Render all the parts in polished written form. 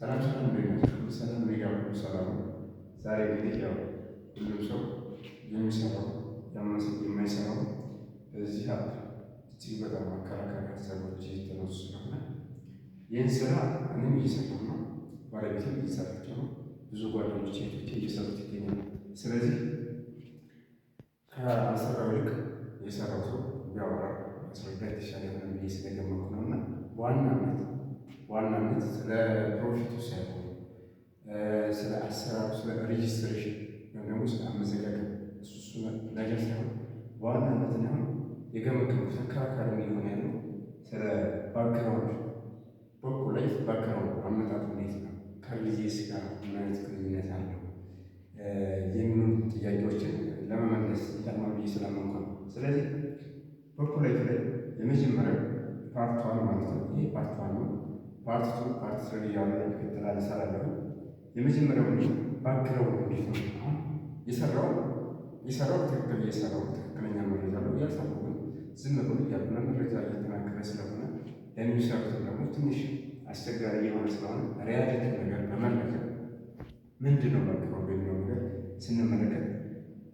ሰላም ሰላም እንዴት ናችሁ? ሁሉ ሰላም እኔ ጋር ሁሉ ሰላም ነው። ዛሬ እንግዲህ ያው ሁሉም ሰው የሚሰራው የማይሰራው በዚህ አፕ እጅግ በጣም አከራካሪ ሀሳቦች እየተነሱ ስለሆነ ይህን ስራ እኔም እየሰራሁ ነው፣ ባለቤትም እየሰራች ነው፣ ብዙ ጓደኞች ሴቶች እየሰሩት ይገኛል። ስለዚህ ከአልሰራው ይልቅ የሰራው ሰው ቢያወራ ማስረዳ የተሻለ የሆነ ብዬ ስለገመኩ ነው እና በዋናነት ስለ ፕሮፊቱ ሳይሆን ስለ አሰራሩ፣ ስለ ሬጅስትሬሽን ወይም ደግሞ ስለ አመዘጋገብ እሱ ነገር ሳይሆን በዋናነት አሁን የገመገሙት አከራካሪ የሚሆን ያለው ስለ ባክግራውንድ በኩል ላይ ባክግራውንድ አመጣጡ እንዴት ነው፣ ከሪሊጂየስ ጋር ምን አይነት ግንኙነት አለው የሚሉ ጥያቄዎችን ለመመለስ ይጠቅማል ብዬ ስለማምኑ ነው። ስለዚህ በኩል ላይ የመጀመሪያው ፓርት ዋን ማለት ነው። ይሄ ፓርት ዋን ነው። ፓርት ቱ ፓርት ስሪ እያለ ይቀጥላል እሰራለሁ። የመጀመሪያው ባክግራውንድ እንዴት ነው አሁን የሰራው ትክክል እየሰራው ትክክለኛ መረጃ ነው እያልሰራው ግን ዝም ብሎ ያልሆነ መረጃ እየተናገረ ስለሆነ ለሚሰሩት ደግሞ ትንሽ አስቸጋሪ የሆነ ስለሆነ ሪያሊቲ ነገር ለመለከት ምንድን ነው ባክግራውንድ የሚለው ነገር ስንመለከት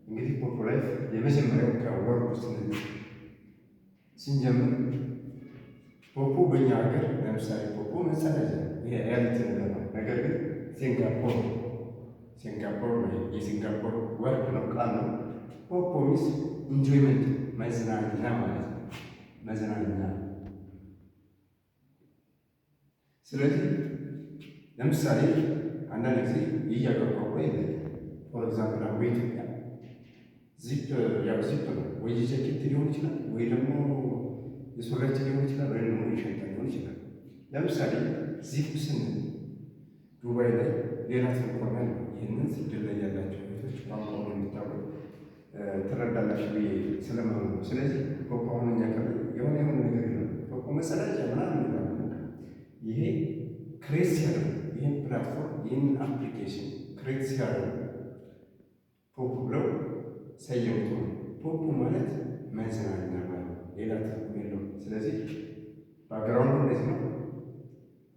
እንግዲህ ፖፖ ላይፍ የመጀመሪያው ከወርዱ ስንጀምር ፖፖ በእኛ ሀገር ለምሳሌ ፖፖ መጸዳጃ ይሄ ሪያሊቲ ነገር ነው። ነገር ግን ሲንጋፖር የሲንጋፖር ወርድ ነው ቃል ነው። ፖፖ ሚስ ኢንጆይመንት መዝናኛ ማለት ነው። መዝናኛ ስለዚህ ለምሳሌ አንዳንድ ጊዜ ይህ ያገር ፖፖ ፎር ኤግዛምፕል አሁን በኢትዮጵያ ዚፕ ነው ወይ ጃኬት ሊሆን ይችላል ወይ ደግሞ የሱሪያችን ሊሆን ይችላል ወይ ደግሞ የሸንጣ ሊሆን ይችላል። ለምሳሌ ዚፕ ስንል ዱባይ ላይ ሌላ ትርጓሜ ነው። ይህንን ስድል ላይ ያላቸው ቤቶች ቋንቋውን የሚታወቅ ትረዳላችሁ ብዬ ስለማመን ነው። ስለዚህ ፖፖ አሁን እኛ የሆነ ነገር ነው ፖፖ መጸዳጃ ምናምን ይላሉ። ይሄ ክሬት ሲያደርጉ ይህን ፕላትፎርም ይህን አፕሊኬሽን ክሬት ሲያደርጉ ፖፖ ብለው ሰየሙት ነው። ፖፖ ማለት መዝናኛ ማለት ሌላ ትርጉም የለውም። ስለዚህ ባክግራውንዱ እንደዚህ ነው።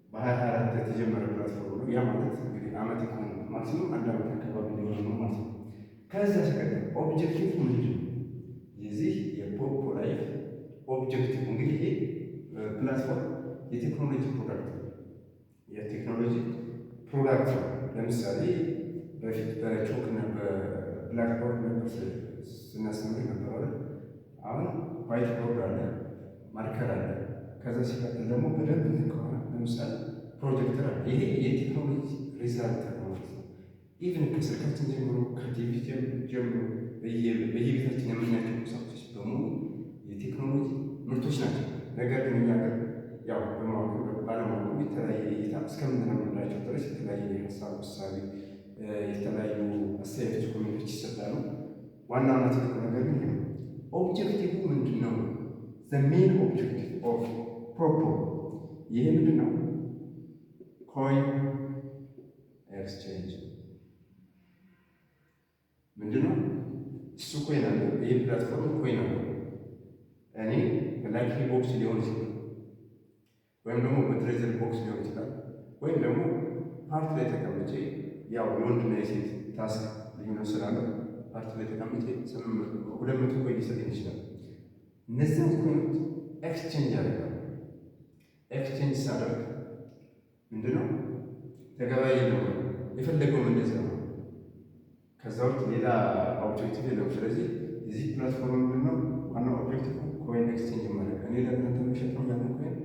በ24 የተጀመረ ፕላትፎርም ነው። ያ ማለት እንግዲህ አመት ከሆነ ማክሲሙም አንድ አመት አካባቢ ሊሆን ነው ማለት ነው። ከዚያ ሲቀጥል ኦብጀክቲቭ ምንድን ነው? የዚህ የፖፖ ላይፍ ኦብጀክቲቭ እንግዲህ ይሄ ፕላትፎርም የቴክኖሎጂ ፕሮዳክት ነው። ለምሳሌ በፊት በቾክ እና በብላክቦርድ ነበር ስናስተምር ነበር። አሁን ዋይት ቦርድ አለ፣ ማርከር አለ። ከዛ ሲቀጥል ደግሞ በደንብ ከሆነ ለምሳሌ ፕሮጀክተር አለ። ይሄ የቴክኖሎጂ ሪዛልት ነው ማለት ነው። ኢቭን ከስልካችን ጀምሮ ከቲቪ ጀምሮ በየቤታችን የምናያቸው ቁሳቁሶች በሙሉ የቴክኖሎጂ ምርቶች ናቸው። ነገር ግን እኛ ጋር ያው በማወቅ ባለማወቅ የተለያየ እይታ እስከምንለምንላቸው ድረስ የተለያየ ሀሳብ ውሳቤ የተለያዩ አስተያየቶች ኮሜንቶች ይሰጣሉ። ዋናና ትልቁ ነገር ግን ኦብጀክቲቭ ምንድን ነው? ሜን ኦብጀክቲቭ ኦፍ ፖፖ ይህ ምንድን ነው? ኮይን ኤክስቼንጅ ምንድን ነው? እሱ ኮይን አለ። ይህ ፕላትፎርም ኮይን አለ። እኔ በላኪ ቦክስ ሊሆን ይችላል ወይም ደግሞ በትሬዘር ቦክስ ሊሆን ይችላል ወይም ደግሞ ፓርት ላይ ተቀምጬ ያው የወንድና የሴት ታስክ ልዩነት ስላለ ፓርት ላይ ተቀምጬ 200 ኮይን ሊሰጠኝ ይችላል። እነዚህን ኮይኖች ኤክስቼንጅ ያደርጋል። ኤክስቼንጅ ሳደርግ ምንድነው ተገበያይ ነው የፈለገውም እንደዚያ ነው። ከዛ ውጭ ሌላ ኦብጀክቲቭ የለውም። ስለዚህ የዚህ ፕላትፎርም ምንድነው ዋና ኦብጀክቲቭ ኮይን ኤክስቼንጅ ማድረግ። እኔ ለእናንተ የሚሸጠው ያንን ኮይን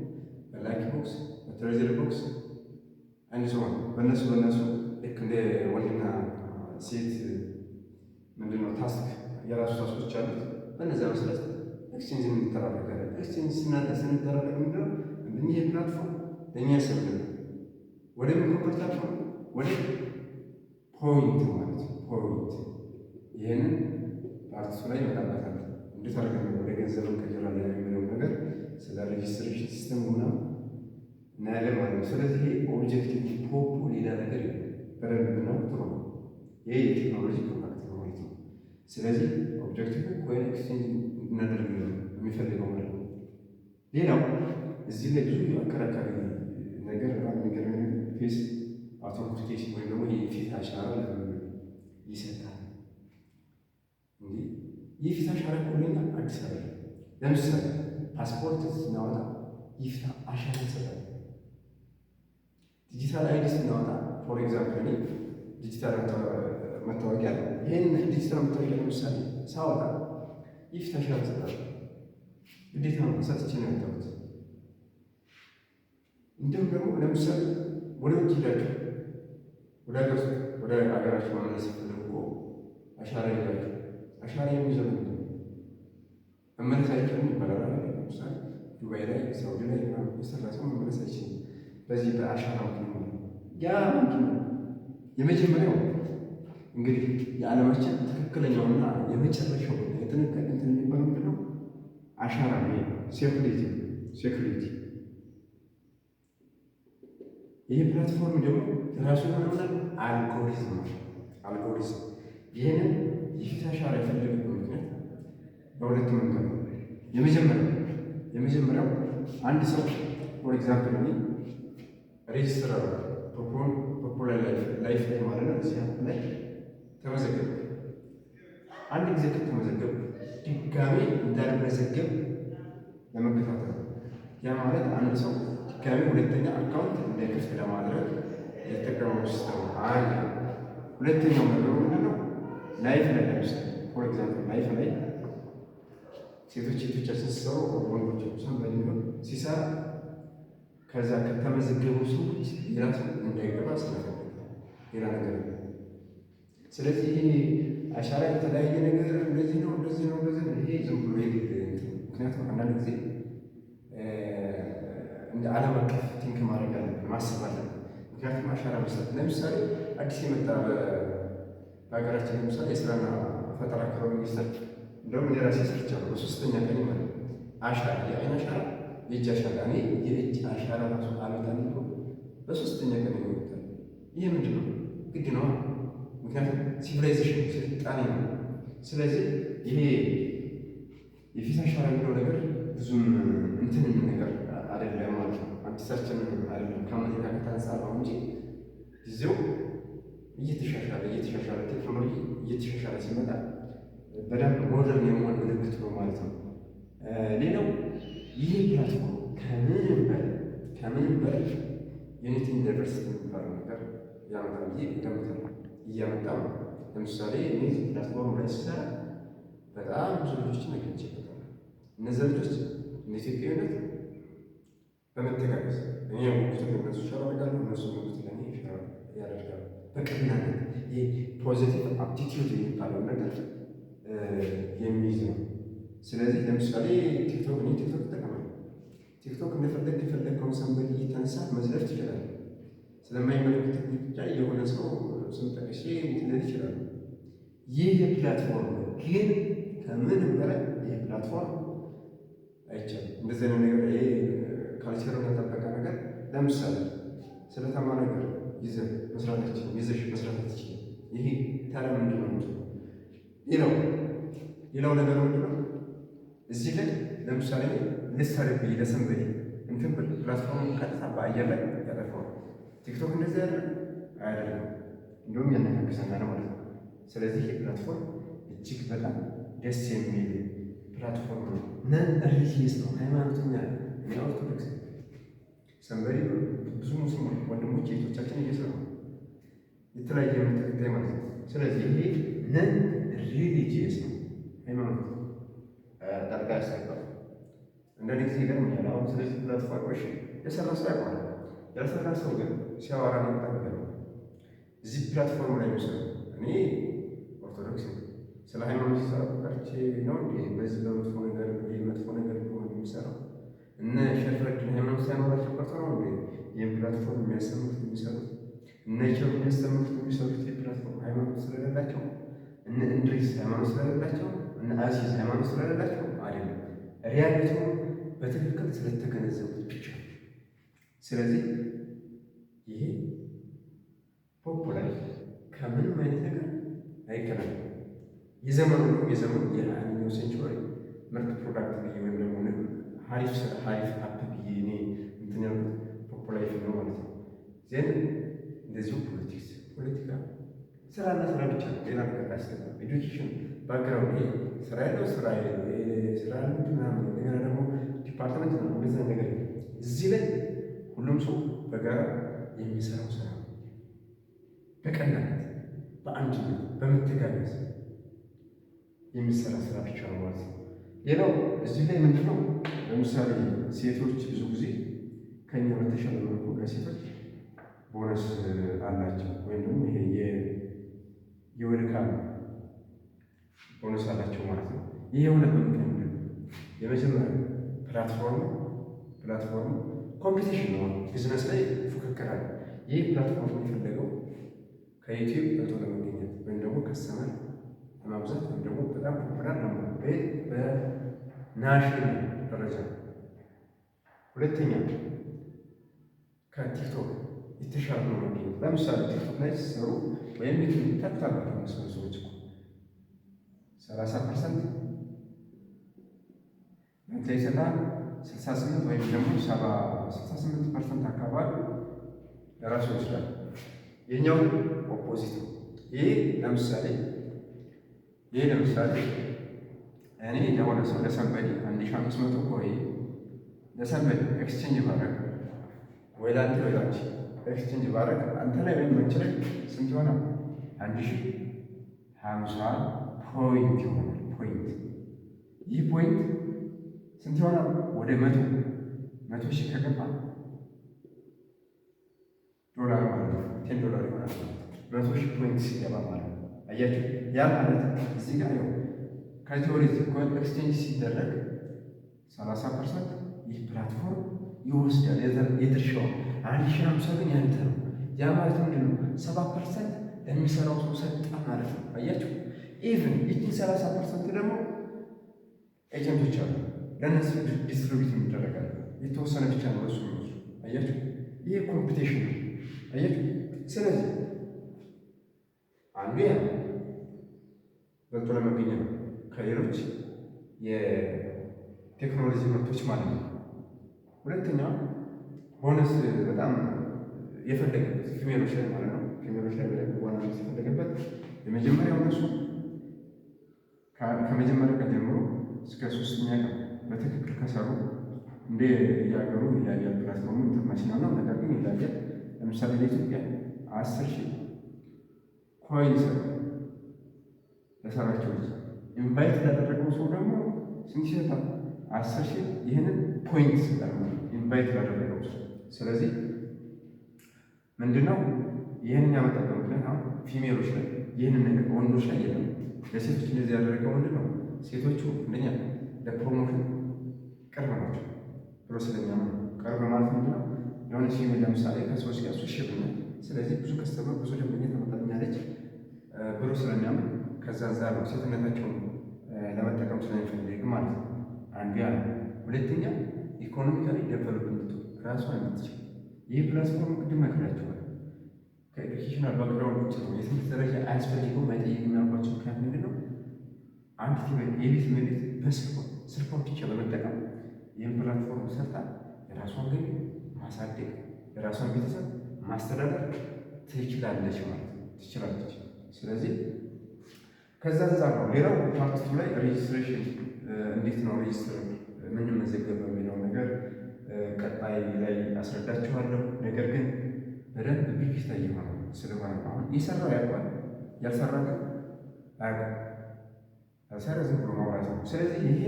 በላኪ ቦክስ በትሬዘር ቦክስ አንድ ሲሆን በእነሱ ልክ እንደ ወንድና ሴት ምንድነው ታስክ የራሱ ታስኮች አሉት። በእነዚያ መሰረት ኤክስቼንጅ እንተራረጋለን። ኤክስቼንጅ ስንተራረግ ምንድነው እንግዲህ ይህ ፕላትፎርም ለእኛ ያሰብልን ወደ ሚክሮ ፕላትፎርም ወደ ፖይንት ማለት ነው። ፖይንት ይህንን ፓርቲሱ ላይ ይመጣበታል። እንዴት አድርገን ወደ ገንዘብ እንቀይራለን የሚለው ነገር ስለ ሬጅስትሬሽን ሲስተም ምናምን እናያለን ማለት ነው። ስለዚህ ኦብጀክቲቭ ፖፖ ሌላ ነገር በደንብ ብናውቅ ጥሩ ነው። ይህ የቴክኖሎጂ ፕሮዳክት ነው ማለት ነው። ስለዚህ ኦብጀክቲቭ ኮይን ኤክስቼንጅ እናደርግ የሚፈልገው ማለት ነው። ሌላው እዚህ ላይ ብዙ አከራካሪ ነገር በጣም የሚገርም ወይም ደግሞ የፊት አሻራ ይሰጣል። እንግዲህ የፊት አሻራ ኮለኛ አዲስ አበባ ለምሳሌ ፓስፖርት ስናወጣ የፊት አሻራ ይሰጣል። ዲጂታል አይዲ ስናወጣ ፎር ኤግዛምፕል ዲጂታል መታወቂያ ነው። ይህን ዲጂታል መታወቂያ ለምሳሌ ሳወጣ የፊት አሻራ ይሰጣል። ግዴታ ነው፣ ሰጥቼ ነው ያወጣሁት። እንዲሁም ደግሞ ለምሳሌ ወደ ውጭ ሄዳችሁ ወደ ሀገራችሁ መመለስ ፈልጎ አሻራ ይላችሁ አሻራ የሚይዘው መመለስ አይችልም ይባላል። ለምሳሌ ዱባይ ላይ ሳውዲ ላይ የሰራ ሰው መመለስ አይችልም በዚህ በአሻራ ምክንያት። ያ ምንድን ነው? የመጀመሪያው እንግዲህ የዓለማችን ትክክለኛውና የመጨረሻው የጥንቃቄ እንትን የሚባለው ምንድን ነው? አሻራ ሴኩሪቲ። ይህ ፕላትፎርም ደግሞ የራሱ የሆነ አልጎሪዝም ይህንን የፊት አሻራ የፈለገበት ምክንያት በሁለት መንገድ ነው። የመጀመሪያው አንድ ሰው ፎር ኤግዛምፕል ሬጅስትር ፖፑላር ላይፍ ላይ ማለት ነው። እዚህ ላይ ተመዘገብ። አንድ ጊዜ ከተመዘገብ ድጋሜ እንዳልመዘገብ ለመከታተል ያ ማለት አንድ ሰው ድጋሜ ሁለተኛ አካውንት እንዳይከፍት ለማድረግ የተጠቀመው ሲስተም አለ። ሁለተኛው ነገሩ ምንድነው? ላይፍ ላይ ለምሳሌ ፎር ኤግዛምፕል ላይፍ ላይ ሴቶቻችን ሲሰሩ ወንዶች ሰንበዲ ሲሰራ ከዛ ከተመዘገቡ ሰዎች ሌላ ሰው እንዳይገባ ስለፈለገ ሌላ ነገር ነው። ስለዚህ ይሄ አሻራ የተለያየ ነገር እንደዚህ ነው። ይሄ ዝም ብሎ ምክንያቱም አንዳንድ ጊዜ እንደ ዓለም አቀፍ ቲንክ ማድረግ አለብን፣ ማሰብ አለብን። ምክንያቱም አሻራ መስጠት ለምሳሌ አዲስ የመጣ በሀገራችን ለምሳሌ የስራና ፈጠራ አካባቢ ሚኒስተር እንደውም የራሴ ሰርቻለሁ በሶስተኛ ቀን ማለት አሻራ የአይን አሻራ የእጅ አሻራ እኔ የእጅ አሻራ ራሱ አመጣን ብሎ በሶስተኛ ቀን ይወጣል። ይህ ምንድን ነው? ግድ ነው። ምክንያቱም ሲቪላይዜሽን ስልጣኔ ነው። ስለዚህ ይሄ የፊት አሻራ የሚለው ነገር ብዙም እንትን ነገር አይደለም ማለት ነው። አዲሳችን አይደለም ከአሜሪካ ከታንጻር ነው እንጂ ጊዜው እየተሻሻለ ቴክኖሎጂ እየተሻሻለ ሲመጣ በደንብ ሞደርን የመሆን ምልክት ነው ማለት ነው። ሌላው ይህ ፕላትፎርም ከምንም በላይ ዩኒቲ ዳይቨርሲቲ የሚባለው ነገር ያመጣል ብዬ እገምታለሁ። እያመጣ ነው። ለምሳሌ እኔ ፕላትፎርም ላይ ስሰራ በጣም ብዙ ልጆችን አግኝቼበታለሁ። እነዚያ ልጆች እንደ ኢትዮጵያዊነት በመተጋገዝ እኔ ያወቁትን ለእነሱ ሸር አደርጋለሁ፣ እነሱ ያወቁትን ለእኔ ሸር ያደርጋሉ። በቅንነት ይህ ፖዚቲቭ አፕቲቲዩድ የሚባለው ነገር የሚይዝ ነው። ስለዚህ ለምሳሌ ቲክቶክ እጠቀማለሁ። ቲክቶክ የፈለግከውን ሰንበድ እየተነሳ መዝለፍ ትችላለህ። ስለማይመለከት ብቻ የሆነ ሰው ስም ጠቅሼ ልትለድ ይችላሉ። ይህ ፕላትፎርም ግን ከምንም በላይ ይህ ፕላትፎርም አይቻልም። እንደዚህ አይነት ነገር ይሄ ካልቸርን የጠበቀ ነገር ለምሳሌ ስለተማረ ነገር ይዘሽ መስራት አትችልም። ይሄ ታዲያ ምንድን ነው? ሌላው ነገር ምንድን ነው? እዚህ ላይ ለምሳሌ ልሰርብ ለሰንበዲ እንትን ፕላትፎርም ቀጥታ በአየር ላይ ያጠፋዋል። ቲክቶክ እንደዚህ ያለ አያደርግም፣ እንዲሁም ያነካክሰናል ማለት ነው። ስለዚህ የፕላትፎርም እጅግ በጣም ደስ የሚል ፕላትፎርም ነው። ነን ሪሊጂየስ ነው፣ ሃይማኖተኛ ኦርቶዶክስ ሰንበዲ ብዙ ሙስሊሞች ወንድሞች እህቶቻችን እየሰሩ የተለያየ እምነት ተከታይ ማለት ነው። ስለዚህ ይሄ ነን ሪሊጂየስ ነው፣ ሃይማኖት ጣልቃ ያስገባል። አንዳንድ ጊዜ ይገርመኛል። አሁን ስለዚህ ፕላትፎርሞች የሰራ ሰው ያውቃል፣ ያልሰራ ሰው ግን ሲያወራ ነው የሚጠበቀው። እዚህ ፕላትፎርም ላይ የሚሰሩ እኔ ኦርቶዶክስ ስለ ሃይማኖት ሲሰራ ቀርቼ ነው በዚህ በመጥፎ ነገር መጥፎ ነገር ሆነ የሚሰራው እነ ሸፍረድን ሃይማኖት ሳይኖራቸው ቀርቶ ነው ይህን ፕላትፎርም የሚሰሩት እነቸው የሚያስተምሩት የሚሰሩት የፕላትፎርም ሃይማኖት ስለሌላቸው እነ እንድሪስ ሃይማኖት ስለሌላቸው እነ አዚዝ ሃይማኖት ስለሌላቸው አይደለም፣ ሪያሊቲው በትክክል ስለተገነዘቡት ብቻ። ስለዚህ ይሄ ፖፑላር ከምንም አይነት ነገር አይገናኝም። የዘመኑ የ21ኛው ሴንቹሪ ምርጥ ፕሮዳክት ብዬ ወይም ደግሞ ሀሪፍ አፕ ብዬ እኔ እንትን ያልኩት ፖፑላር ነው ማለት ነው። ዜን እንደዚሁ ፖለቲክስ ፖለቲካ ስራና ስራ ብቻ ነው። ሌላ ነገር አያስገባም። ኤዱኬሽን ባክግራውንድ ይሄ ስራ ያለው ስራ ስራ ምናምን እንደገና ደግሞ ዲፓርትመንት ነው እንደዛ ነገር እዚህ ላይ ሁሉም ሰው በጋራ የሚሰራው ስራ ነው። በቀናነት በአንድነት በመተጋገዝ የሚሰራ ስራ ብቻ ነው ማለት ነው። ሌላው እዚህ ላይ ምንድነው ለምሳሌ ሴቶች ብዙ ጊዜ ከኛ በተሻለ መልኩ ለሴቶች ቦነስ አላቸው ወይም ደግሞ ይሄ የወልካም ቦነስ አላቸው ማለት ነው። ይህ የሆነበት ምክንያት ነው የመጀመሪያ ፕላትፎርሙ ኮምፒቲሽን ነው። ቢዝነስ ላይ ፉክክር አለ። ይህ ፕላትፎርም የፈለገው ከዩቲዩብ በቶ ለመገኘት ወይም ደግሞ ከስተመር ለማብዛት ወይም ደግሞ በጣም ፖፑላር ለመሆን በናሽናል ደረጃ። ሁለተኛ ከቲክቶክ የተሻለ ነው መገኘት። ለምሳሌ ቲክቶክ ላይ ሲሰሩ ወይም ታክታላቸው የሚሰሩ ሰዎች 30% እንትን ይሰጣል። 68 ወይም ደግሞ 68% አካባቢ ለራሱ ይችላል። ይህኛው ኦፖዚት ነው። ይሄ ለምሳሌ እኔ ለሆነ ሰው ለሰንበዲ 1500 ወይ ለሰንበዲ ኤክስቼንጅ ባረግ ወይ ለአንተ ወይ ላንቺ ኤክስቼንጅ ባረግ አንተ ላይ ወይም መንች ላይ ስንት ይሆናል? 1050 ፖይንት ይሆናል። ይህ ፖይንት ስንት ይሆናል? ወደ 100 ሺህ ከገባ ዶላር ማለት ነው። $10 ይሆናል። 100 ሺህ ፖይንት ሲገባ ማለት ነው። አያችሁ? ያ ማለት እዚህ ጋር ነው ከቴዎሬቲክ ኤክስቼንጅ ሲደረግ 30% ይህ ፕላትፎርም ይወስዳል የድርሻው 1050 ግን ያንተ ነው። ያ ማለት ምንድን ነው? 7% ለሚሰራው ሰው ሰጣ ማለት ነው። አያችሁ? ኢቭን ይህችን 30% ደግሞ ኤጀንቶች አሉ ለእነሱ ዲስትሪቢዩት የሚደረጋል። የተወሰነ ብቻ ነው እሱ ነው። አያችሁ? ይሄ ኮምፒቴሽን ነው። አያችሁ? ስለዚህ አንዱ ያ በልጦ ለመገኘት ነው ከሌሎች የቴክኖሎጂ ምርቶች ማለት ነው። ሁለተኛው ቦነስ በጣም የፈለገበት ፊሜሎች ላይ ማለት ነው። ፊሜሎች ላይ በደንብ ዋናነት የፈለገበት የመጀመሪያው እነሱ ከመጀመሪያ ቀን ጀምሮ እስከ 3ኛ ቀን በትክክል ከሰሩ እንደ የሀገሩ ይለያያል። ፕላትፎርሙ ኢንተርናሽናል ነው፣ ነገር ግን ይለያያል። ለምሳሌ ለኢትዮጵያ 10,000 ኮይን ሰሩ ለሰራቸው ልጅ ኢንቫይት ላደረገው ሰው ደግሞ ስንት ይሰጣል? 10,000 ይህንን ፖይንት ይሰጣል ኢንቫይት ላደረገው ሰው። ስለዚህ ምንድነው ይህንን ያመጣበት ምክንያት አሁን ፊሜሎች ላይ ይህንን ነገር ወንዶች ላይ የለም። ለሴቶች እንደዚህ ያደረገው ምንድነው? ሴቶቹ እንደኛ ለፕሮሞሽን ቅርብ ናቸው ብሎ ስለሚያምኑ። ቅርብ ማለት ምንድነው? የሆነ ፊሜል ለምሳሌ ከሰዎች ጋር ሶሽብኛል፣ ስለዚህ ብዙ ከስተመር ብዙ ደንበኛ ታመጣልኛለች ብሎ ስለሚያምን ከዛ ነው ሴትነታቸውን ለመጠቀም ስለሚፈልግ ማለት ነው። አንዱ ያ ነው። ሁለተኛ ኢኮኖሚካሊ ዴቨሎፕመንት ራሷን የምትችል ይህ ፕላትፎርም ቅድም ነግራቸዋል። ከኤዱኬሽናል ባክግራውንድ ውጭ ነው የትምህርት ደረጃ አያስፈልገውም አይጠይቅም ያልኳቸው ምክንያት ምንድን ነው? አንድ የቤት መሬት ስልኳን ብቻ በመጠቀም ይህን ፕላትፎርም ሰርታ የራሷን ገቢ ማሳደግ የራሷን ቤተሰብ ማስተዳደር ትችላለች ማለት ትችላለች። ስለዚህ ከዛ አንጻር ነው። ሌላው ፓርት 2 ላይ ሬጅስትሬሽን እንዴት ነው ሬጅስትር የምንመዘገበው የሚለው ነገር ቀጣይ ላይ አስረዳችኋለሁ። ነገር ግን በደንብ ቢፊታ እየሆነ ስለሆነ አሁን የሰራው ያውቃል፣ ያልሰራ ግን አያውቅም። ያልሰራ ዝም ብሎ ማውራት ነው። ስለዚህ ይሄ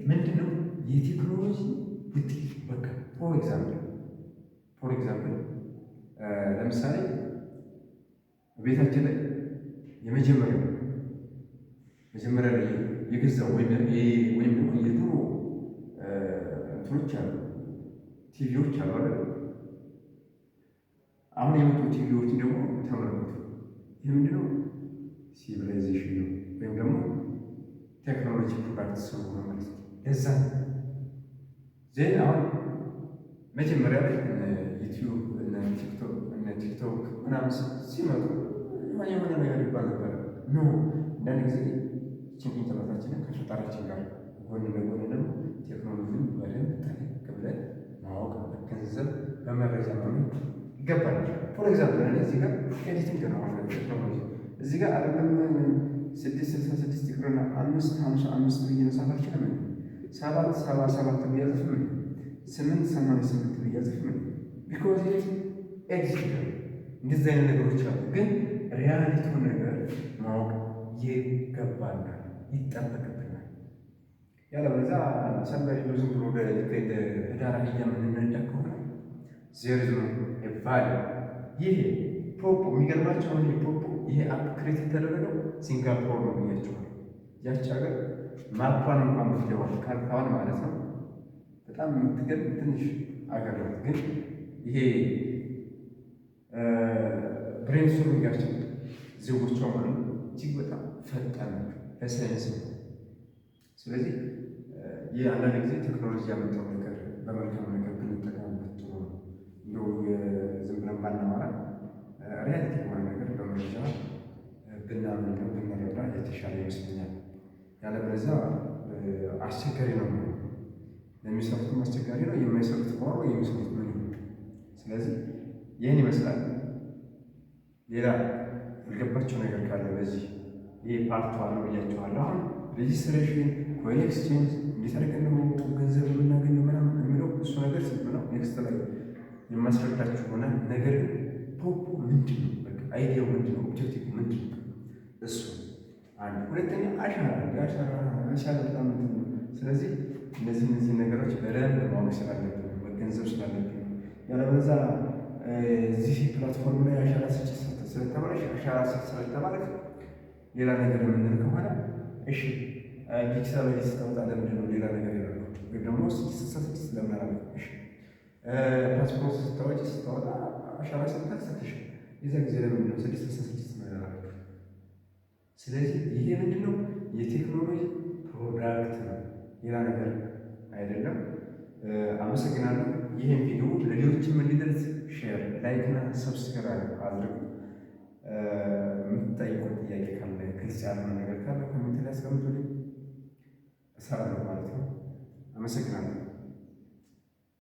ምንድነው የቴክኖሎጂ ውጤት በቃ ፎር ኤግዛምፕል ለምሳሌ ቤታችን ላይ የመጀመሪያ ላይ የገዛው ወይም ደግሞ የድሮ እንትኖች አሉ ቲቪዎች አሉ አይደል? አሁን የመጡ ቲቪዎች ደግሞ ተመልከቱ። ይህ ምንድነው? ሲቪላይዜሽን ነው ወይም ደግሞ ቴክኖሎጂ ፕሮዳክት ሰው ማለት ነው። ለዛ ዜና አሁን መጀመሪያ ላይ ዩቲዩብ ቲክቶክ ምናምን ሲመጡ የሆነ ነገር ይባል ነበር። ኖ አንዳንድ ጊዜ ችግኝ ጥረታችንን ከፈጣሪያችን ጋር ጎን ለጎን ደግሞ ቴክኖሎጂን በደንብ ጠለቅ ብለን ማወቅ ገንዘብ በመረጃ ማመን ይገባል። ፎር ኤግዛምፕል እኔ እዚህ ጋር ኤዲቲንግ ነው ቴክኖሎጂ እዚህ ጋር አይደለም 666 ይቅርና 555 ብዬ መጻፍ አልችልም። 777 ብያዘፍ ምን 888 ብያዘፍ ምን ቢኮዝ ኤዲቲንግ እንደዚህ አይነት ነገሮች አሉ። ግን ሪያሊቲውን ነገር ማወቅ ይገባናል፣ ይጠበቅብናል። ያለበለዚያ ሰንበሪ ዝም ብሎ ወደ ህዳር አህያ የምንነዳ ከሆነ ዜርዝ ነው ይባል። ይሄ ፖፖ የሚገርማቸው አሁን ፖፖ ይሄ አፕ ክሬት የተደረገው ሲንጋፖር ነው ብያቸዋል። ያች ሀገር ማፓን እንኳን ብትገባል ካርታዋን ማለት ነው በጣም የምትገርም ትንሽ አገር ናት። ግን ይሄ ብሬንስቶርሚንጋቸው ዜጎቿ ማለት እጅግ በጣም ፈጣን ናቸው ለሳይንስ ነው። ስለዚህ ይህ አንዳንድ ጊዜ ቴክኖሎጂ ያመጣው ነገር በመልካም ነገር ብንጠቀምበት ጥሩ ነው። እንደው ዝም ብለን ባናወራ ሪያሊቲ የሆነ ነገር በመረጃ ብናምንና ብንረዳ የተሻለ ይመስለኛል። ያለበለዚያ አስቸጋሪ ነው፣ ለሚሰሩትም አስቸጋሪ ነው፣ የማይሰሩት ከሆነ የሚሰሩት ምን ነው። ስለዚህ ይህን ይመስላል። ሌላ ያልገባቸው ነገር ካለ በዚህ ይህ ፓርት ዋን ብያቸዋለሁ። አሁን ሬጂስትሬሽን ኮይን ኤክስቼንጅ እንዴት አድርገን ነው ገንዘብ የምናገኘው ምናምን የሚለው እሱ ነገር ስልት ነው። ኔክስት ላይ የማስረዳችሁ ሆነ። ነገር ግን ፖፖ ምንድን ነው? በቃ አይዲያው ምንድን ነው? ኦብጀክቲቭ ምንድን ነው? እሱ አንድ። ሁለተኛ አሻራ በጣም ምንድን ነው? ስለዚህ እነዚህ ነገሮች በደንብ ማወቅ ስላለብን መገንዘብ ስላለብን ያለበዛ እዚህ ፕላትፎርም ላይ አሻራ ስጭ ስለተባለሽ አሻራ ስጭ ስለተባለ ሌላ ነገር የምንል ከሆነ እሺ ዲጂታል ላይ ስታወጣ ለምንድን ነው ሌላ ነገር ይላሉ? ወይም ደግሞ 666 ለምን አላልኩም? እሺ ፓስፖርት ስታወጣ አሻራ ሰጥተህ ሰጥሽ የዛ ጊዜ ለምንድን ነው 666 ነው ያላልኩት? ስለዚህ ይሄ ምንድን ነው? የቴክኖሎጂ ፕሮዳክት ነው፣ ሌላ ነገር አይደለም። አመሰግናለሁ። ይህን ቪዲዮ ለሌሎችም እንዲደርስ ሼር፣ ላይክ እና ሰብስክራይብ አድርጉ። የምትጠይቁት ጥያቄ ካለ ግልጽ ያልሆነ ነገር ካለ ኮሜንት ላይ አስቀምጡልኝ፣ እሰራለሁ ማለት ነው። አመሰግናለሁ።